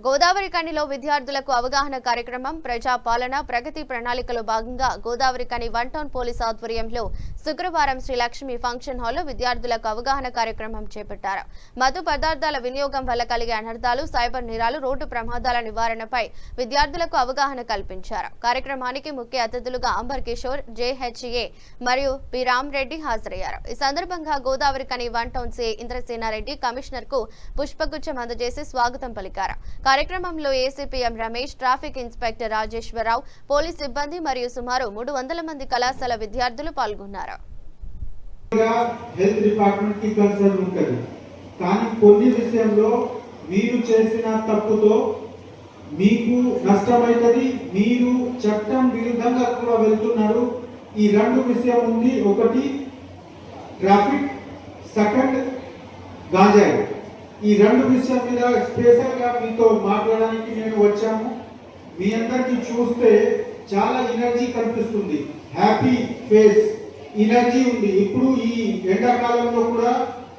గోదావరి కనిలో విద్యార్థులకు అవగాహన కార్యక్రమం ప్రజా పాలన ప్రగతి ప్రణాళికలో భాగంగా గోదావరి కని వన్ టౌన్ పోలీస్ ఆధ్వర్యంలో శుక్రవారం శ్రీ లక్ష్మి ఫంక్షన్ హాల్లో విద్యార్థులకు అవగాహన కార్యక్రమం చేపట్టారు. మత్తు పదార్థాల వినియోగం వల్ల కలిగే అనర్థాలు, సైబర్ నేరాలు, రోడ్డు ప్రమాదాల నివారణపై విద్యార్థులకు అవగాహన కల్పించారు. కార్యక్రమానికి ముఖ్య అతిథులుగా అంబర్ కిషోర్, జేహెచ్ఏ మరియు పి రామరెడ్డి హాజరయ్యారు. ఈ సందర్భంగా గోదావరి కని one town C Indrasena Reddy commissioner కు పుష్పగుచ్చం అందజేసి స్వాగతం పలికారు. కార్యక్రమంలో ACPM Ramesh, traffic inspector Rajeswara Rao, police సిబ్బంది మరియు సుమారు 300 మంది కళాశాల విద్యార్థులు పాల్గొన్నారు. హెల్త్ డిపార్ట్మెంట్ కి కన్సర్న్ ఉంటుంది, కానీ కొన్ని విషయంలో మీరు చేసిన తప్పుతో మీకు నష్టమైతది, మీరు చట్టం విరుద్ధంగా కూడా వెళ్తున్నారు. ఈ రెండు విషయం ఉంది, ఒకటి ట్రాఫిక్, సెకండ్ గాంజాయి. ఈ రెండు విషయం మీద స్పెషల్ గా మీతో మాట్లాడడానికి నేను వచ్చాము. మీ అందరికి చూస్తే చాలా ఎనర్జీ కనిపిస్తుంది, హ్యాపీ ఫేస్, ఎనర్జీ ఉంది. ఇప్పుడు ఈ ఎండాకాలంలో కూడా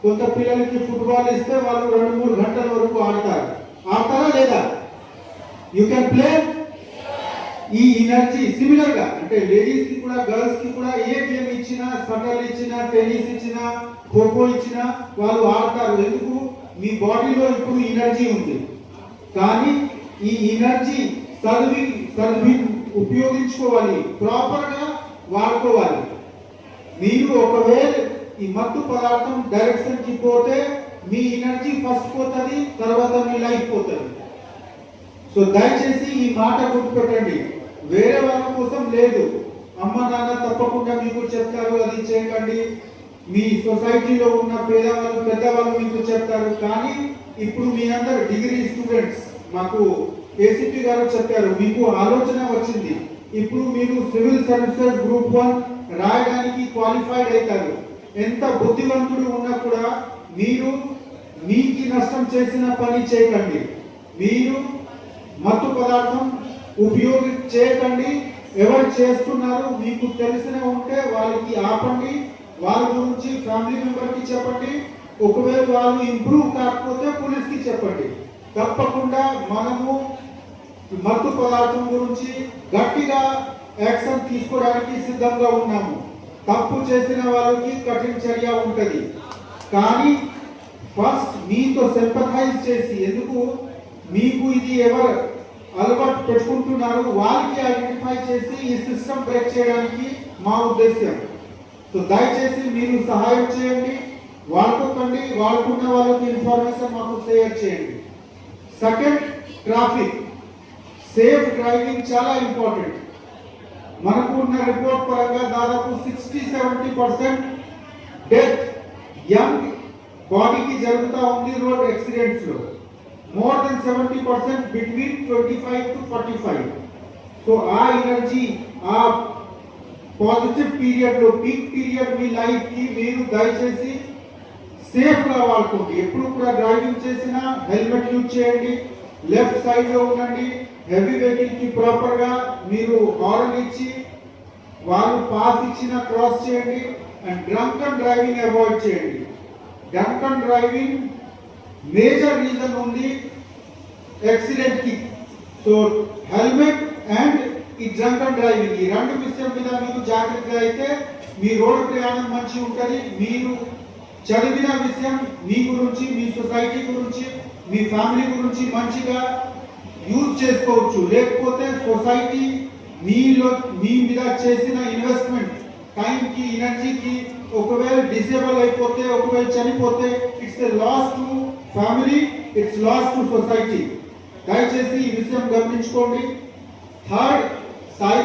కొంత పిల్లలకి ఫుట్బాల్ ఇస్తే వాళ్ళు 2-3 గంటల వరకు ఆడతారా లేదా? You can play. ఈ ఎనర్జీ సిమిలర్ గా అంటే లేడీస్ కి కూడా గర్ల్స్ కి కూడా ఏ గేమ్ ఇచ్చినా, షటిల్ ఇచ్చినా, టెన్నిస్ ఇచ్చినా, ఖోఖో ఇచ్చినా వాళ్ళు ఆడతారు. ఎందుకు? మీ బాడీలో ఇప్పుడు ఎనర్జీ ఉంది, కానీ ఈ ఎనర్జీ సర్వింగ్ ఉపయోగించుకోవాలి, ప్రాపర్ గా వాడుకోవాలి. మీరు ఒకవేళ ఈ మత్తు పదార్థం డైరెక్షన్ కి పోతే మీ ఎనర్జీ ఫస్ట్ పోతుంది, తర్వాత మీ లైఫ్ పోతుంది. సో దయచేసి ఈ మాట గుర్తుపెట్టండి, వేరే వాళ్ళ కోసం లేదు. అమ్మ నాన్న తప్పకుండా మీకు చెప్తారు, అది చేయకండి. మీ సొసైటీలో ఉన్న పేదవాళ్ళు, పెద్దవాళ్ళు మీకు చెప్తారు. కానీ ఇప్పుడు మీ అందరు డిగ్రీ స్టూడెంట్స్, మాకు ఏసీపీ గారు చెప్పారు, మీకు ఆలోచన వచ్చింది. ఇప్పుడు మీరు సివిల్ సర్వీసెస్ గ్రూప్ 1 రాయడానికి క్వాలిఫైడ్ అవుతారు. ఎంత బుద్ధివంతుడు ఉన్నా కూడా మీరు మీకు నష్టం చేసిన పని చేయకండి. మీరు మత్తు పదార్థం చేయకండి. ఎవరు చేస్తున్నారు మీకు తెలిసిన ఉంటే వాళ్ళకి ఆపండి, వాళ్ళ గురించి ఫ్యామిలీ మెంబర్ కి చెప్పండి. ఒకవేళ వాళ్ళు ఇంప్రూవ్ కాకపోతే పోలీస్ కి చెప్పండి. తప్పకుండా మనము మత్తు పదార్థం గురించి గట్టిగా యాక్షన్ తీసుకోవడానికి సిద్ధంగా ఉన్నాము. తప్పు చేసిన వాళ్ళకి కఠిన చర్య ఉంటుంది, కానీ ఫస్ట్ మీతో సింపథైజ్ చేసి, ఎందుకు మీకు ఇది ఎవరు అలవాటు పెట్టుకుంటున్నారు వాళ్ళకి ఐడెంటిఫై చేసి ఈ సిస్టమ్ బ్రేక్ చేయడానికి మా ఉద్దేశం. సో దయచేసి మీరు సహాయం చేయండి, వాడుకోకండి, వాడుకున్న వాళ్ళకి ఇన్ఫర్మేషన్ మాకు షేర్ చేయండి. సెకండ్, ట్రాఫిక్ సేఫ్ డ్రైవింగ్ చాలా ఇంపార్టెంట్. మనకు ఉన్న రిపోర్ట్ పరంగా దాదాపు 60-70% డెత్ యంగ్ బాడీకి జరుగుతూ ఉంది రోడ్ యాక్సిడెంట్స్ లో. More than 70% between 25 to 45. So ఆ ఎనర్జీ, ఆ పాజిటివ్ పీరియడ్ లో, పీక్ పీరియడ్ మీ లైఫ్ కి మీరు దయచేసి సేఫ్ గా వాడుకోండి. ఎప్పుడు కూడా డ్రైవింగ్ చేసినా హెల్మెట్ యూజ్ చేయండి, లెఫ్ట్ సైడ్ లో ఉండండి. హెవీ వెహికల్ కి ప్రాపర్ గా మీరు హార్న్ ఇచ్చి వాళ్ళు పాస్ ఇచ్చినా క్రాస్ చేయండి. అండ్ డ్రంకన్ డ్రైవింగ్ అవాయిడ్ చేయండి. డ్రంకన్ డ్రైవింగ్ మేజర్ రీజన్ ఉంది యాక్సిడెంట్ కి. సో హెల్మెట్ అండ్ ఈ డ్రంకన్ డ్రైవింగ్, ఈ రెండు విషయం మీద మీకు జాగ్రత్తగా అయితే మీ రోడ్డు ప్రయాణం మంచి ఉంటుంది. మీరు చదివిన విషయం మీ గురించి, మీ సొసైటీ గురించి, మీ ఫ్యామిలీ గురించి మంచిగా యూజ్ చేసుకోవచ్చు. లేకపోతే సొసైటీ మీ మీద చేసిన ఇన్వెస్ట్మెంట్ టైంకి, ఎనర్జీకి ఒకవేళ డిసేబుల్ అయిపోతే, ఒకవేళ చనిపోతే it's a loss to family, it's loss to society. దయచేసి ఈ విషయం గమనించుకోండి. థర్డ్,